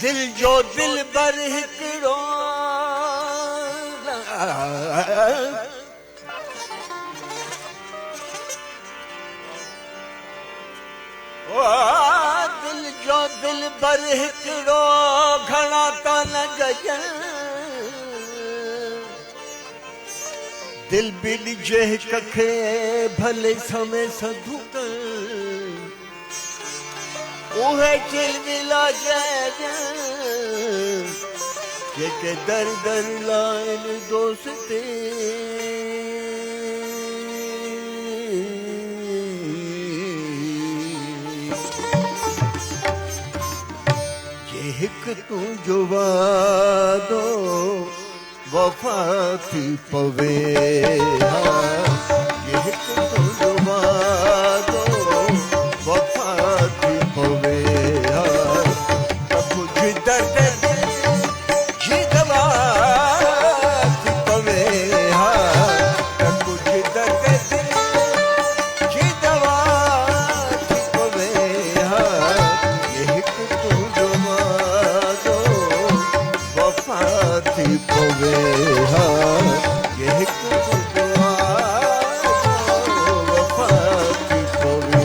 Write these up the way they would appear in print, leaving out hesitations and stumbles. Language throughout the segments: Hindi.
दिल जो दिल बर हिकिड़ो दिल जो दिल बर हिकिड़ो घणा था न गजन दिल भी ॾिजे हिक खे भले समय सधू उहे चिलमिला जेके दर दर लाइन दोस्ती जे हिक तुंहिंजो वादो वफ़ा थी पवे जे हिक तुंहिंजो वादो वफ़ा थी पवे त कुझ दर्द जी दवा थी पवे त कुझ दर्द जी दवा थी पवे ये हिक तुंहिंजो वादो वफ़ा थी पवे ये हिक तुंहिंजो वादो वफ़ा थी पवे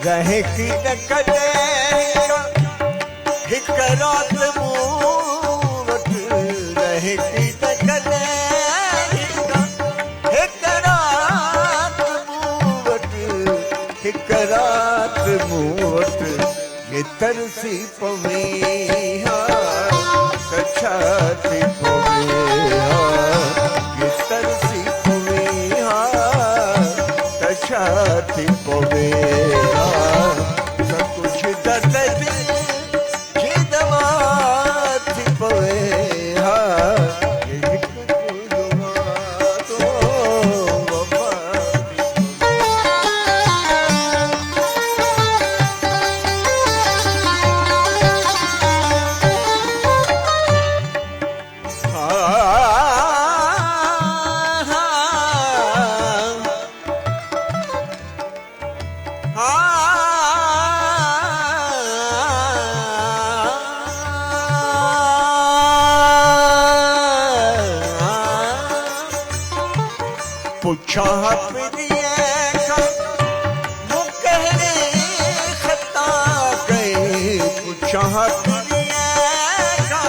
रहे की न कदे हिक रात मूं वटि रहे की न कदे हिक रात मूं वटि हिक रात मूं वटि ये तरसी पवे त छा थी पवे ये तरसी पवे त छा थी पवे पुछा पिरिये का मुकहरे खता गए पुछा पिरिये का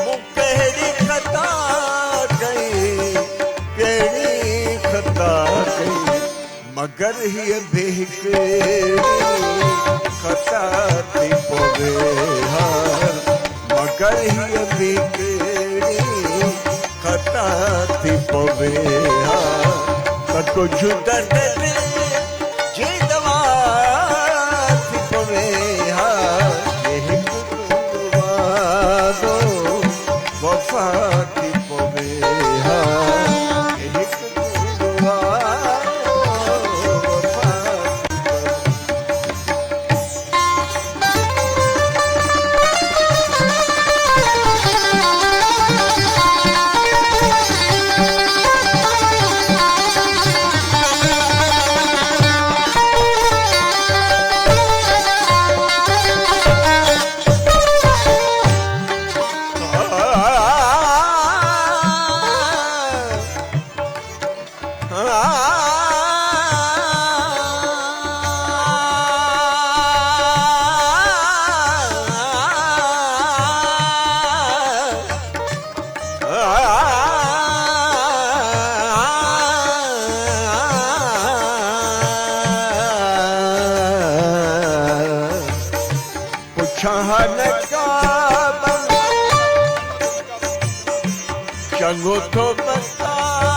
मुकहरे खता गए केड़ी खता गई मगर ही बेहकड़ी खता थी पवे मगर ही बेहकड़ी खता थी पवे कुछ दर्द जी दवा थी पवे ये हिक तुंहिंजो वादो वफ़ा थी पवे ये हिक तुंहिंजो वादो वफ़ा चंगो तो बता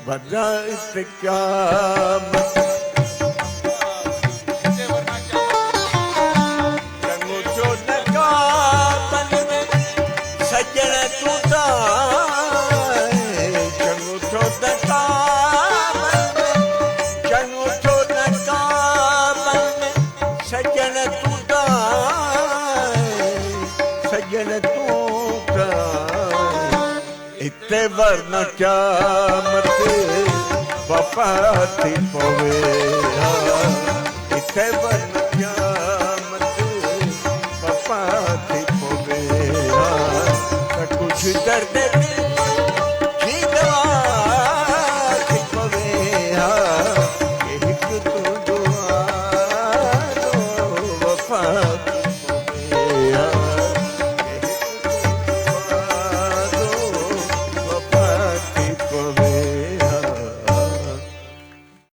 बदाइत क्या सजन तूता चंगू थो चंगू थो सजन तूता सजन तूता इते वरना क्या मत पापा थी पवे इते वरना क्या मत पापा थी पवे कुछ दर्द